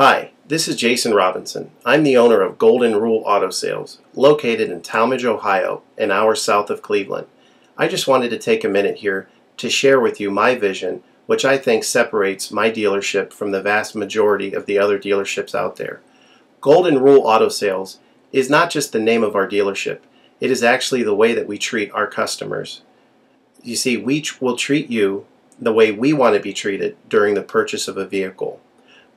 Hi, this is Jason Robinson. I'm the owner of Golden Rule Auto Sales, located in Tallmadge, Ohio, an hour south of Cleveland. I just wanted to take a minute here to share with you my vision, which I think separates my dealership from the vast majority of the other dealerships out there. Golden Rule Auto Sales is not just the name of our dealership, it is actually the way that we treat our customers. You see, we will treat you the way we want to be treated during the purchase of a vehicle.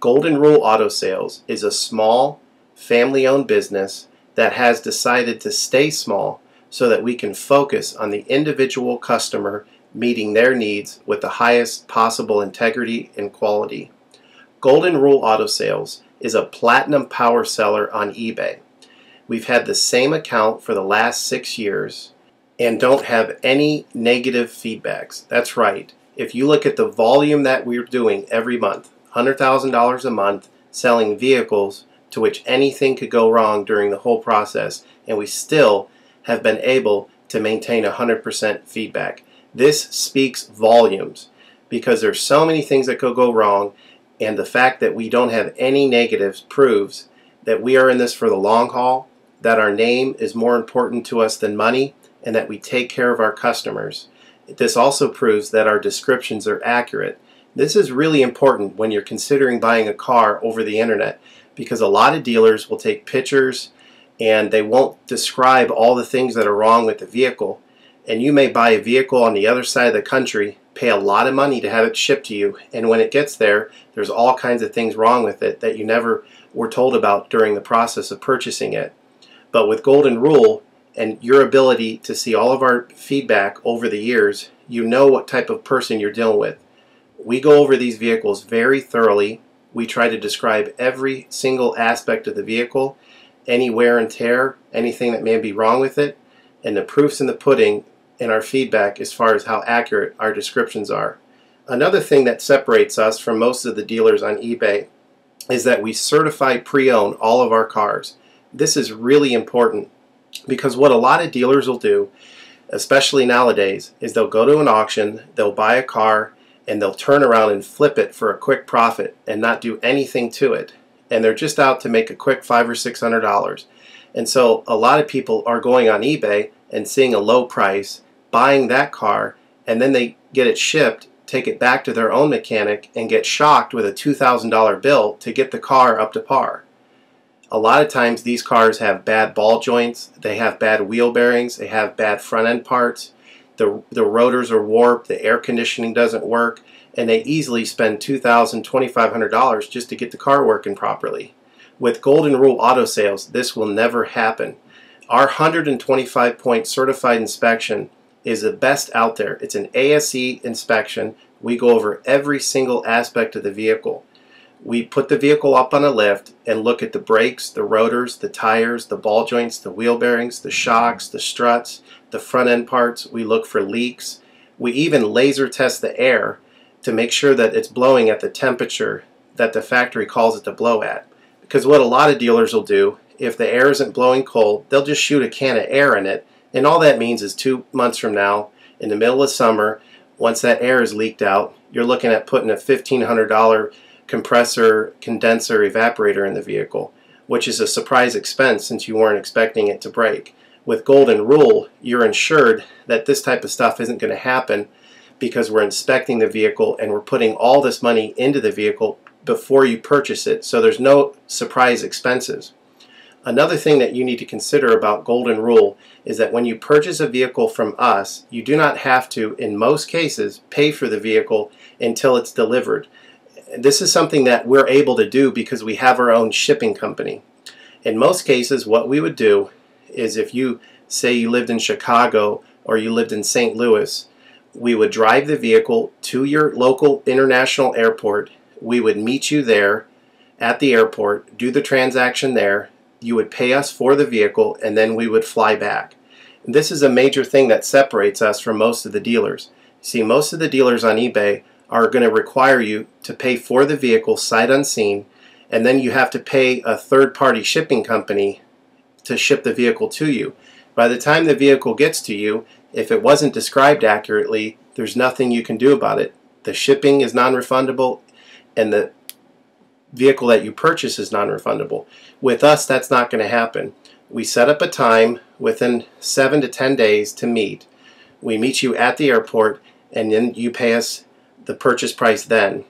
Golden Rule Auto Sales is a small, family-owned business that has decided to stay small so that we can focus on the individual customer meeting their needs with the highest possible integrity and quality. Golden Rule Auto Sales is a platinum power seller on eBay. We've had the same account for the last 6 years and don't have any negative feedbacks. That's right. If you look at the volume that we're doing every month, $100,000 a month selling vehicles to which anything could go wrong during the whole process, and we still have been able to maintain 100% feedback. This speaks volumes because there's so many things that could go wrong, and the fact that we don't have any negatives proves that we are in this for the long haul, that our name is more important to us than money, and that we take care of our customers. This also proves that our descriptions are accurate. This is really important when you're considering buying a car over the internet, because a lot of dealers will take pictures and they won't describe all the things that are wrong with the vehicle. And you may buy a vehicle on the other side of the country, pay a lot of money to have it shipped to you, and when it gets there, there's all kinds of things wrong with it that you never were told about during the process of purchasing it. But with Golden Rule and your ability to see all of our feedback over the years, you know what type of person you're dealing with. We go over these vehicles very thoroughly. We try to describe every single aspect of the vehicle, any wear and tear, anything that may be wrong with it, and the proof's in the pudding in our feedback as far as how accurate our descriptions are. Another thing that separates us from most of the dealers on eBay is that we certify pre-owned all of our cars. This is really important because what a lot of dealers will do, especially nowadays, is they'll go to an auction, they'll buy a car, and they'll turn around and flip it for a quick profit and not do anything to it. And they're just out to make a quick $500 or $600. And so a lot of people are going on eBay and seeing a low price, buying that car, and then they get it shipped, take it back to their own mechanic, and get shocked with a $2,000 bill to get the car up to par. A lot of times these cars have bad ball joints, they have bad wheel bearings, they have bad front end parts. The rotors are warped, the air conditioning doesn't work, and they easily spend $2,000, $2,500 just to get the car working properly. With Golden Rule Auto Sales, this will never happen. Our 125-point certified inspection is the best out there. It's an ASE inspection. We go over every single aspect of the vehicle. We put the vehicle up on a lift and look at the brakes, the rotors, the tires, the ball joints, the wheel bearings, the shocks, the struts, the front end parts. We look for leaks. We even laser test the air to make sure that it's blowing at the temperature that the factory calls it to blow at. Because what a lot of dealers will do, if the air isn't blowing cold, they'll just shoot a can of air in it, and all that means is 2 months from now, in the middle of summer, once that air is leaked out, you're looking at putting a $1,500 compressor, condenser, evaporator in the vehicle, which is a surprise expense since you weren't expecting it to break. With Golden Rule, you're insured that this type of stuff isn't going to happen because we're inspecting the vehicle and we're putting all this money into the vehicle before you purchase it, so there's no surprise expenses. Another thing that you need to consider about Golden Rule is that when you purchase a vehicle from us, you do not have to, in most cases, pay for the vehicle until it's delivered. This is something that we're able to do because we have our own shipping company. In most cases, what we would do is if you say you lived in Chicago or you lived in St. Louis, we would drive the vehicle to your local international airport. We would meet you there at the airport, do the transaction there. You would pay us for the vehicle, and then we would fly back. And this is a major thing that separates us from most of the dealers. See, most of the dealers on eBay are going to require you to pay for the vehicle sight unseen, and then you have to pay a third-party shipping company to ship the vehicle to you. By the time the vehicle gets to you, if it wasn't described accurately, there's nothing you can do about it. The shipping is non-refundable, and the vehicle that you purchase is non-refundable. With us, that's not going to happen. We set up a time within 7 to 10 days to meet. We meet you at the airport, and then you pay us the purchase price then.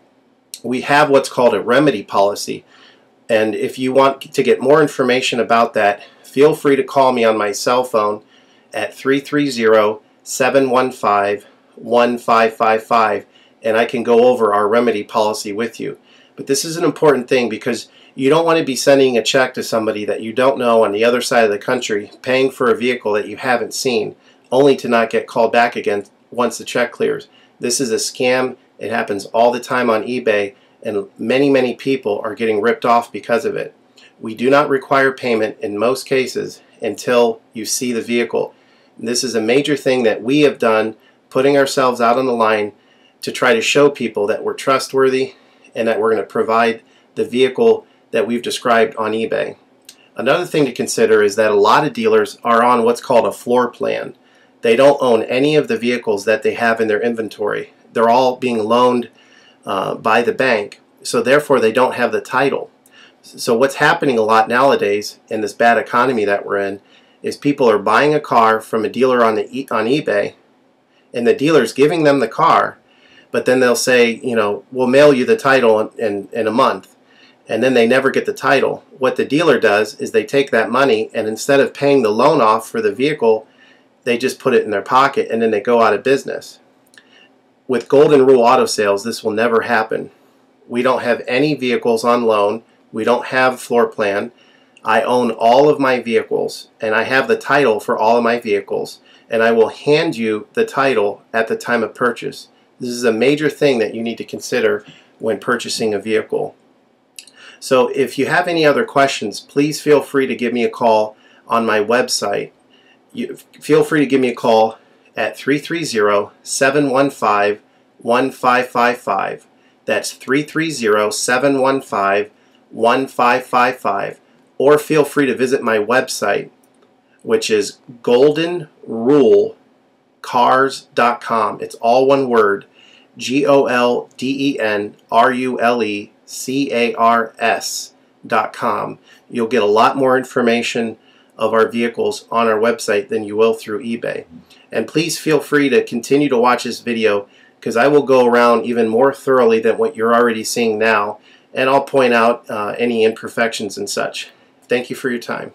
We have what's called a remedy policy, and if you want to get more information about that, feel free to call me on my cell phone at 330-715-1555, and I can go over our remedy policy with you. But this is an important thing because you don't want to be sending a check to somebody that you don't know on the other side of the country, paying for a vehicle that you haven't seen, only to not get called back again once the check clears. This is a scam. It happens all the time on eBay, and many people are getting ripped off because of it. We do not require payment in most cases until you see the vehicle. This is a major thing that we have done, putting ourselves out on the line to try to show people that we're trustworthy and that we're going to provide the vehicle that we've described on eBay. Another thing to consider is that a lot of dealers are on what's called a floor plan. They don't own any of the vehicles that they have in their inventory. They're all being loaned by the bank, so therefore they don't have the title. So what's happening a lot nowadays in this bad economy that we're in is people are buying a car from a dealer on eBay, and the dealer's giving them the car, but then they'll say, you know, we'll mail you the title in a month, and then they never get the title. What the dealer does is they take that money, and instead of paying the loan off for the vehicle, they just put it in their pocket, and then they go out of business. With Golden Rule Auto Sales, this will never happen. We don't have any vehicles on loan. We don't have floor plan. I own all of my vehicles, and I have the title for all of my vehicles, and I will hand you the title at the time of purchase. This is a major thing that you need to consider when purchasing a vehicle. So if you have any other questions, please feel free to give me a call on my website. Feel free to give me a call at 330-715-1555. That's 330-715-1555. Or feel free to visit my website, which is goldenrulecars.com. It's all one word, goldenrulecars.com. You'll get a lot more information of our vehicles on our website than you will through eBay. And please feel free to continue to watch this video, because I will go around even more thoroughly than what you're already seeing now, and I'll point out any imperfections and such. Thank you for your time.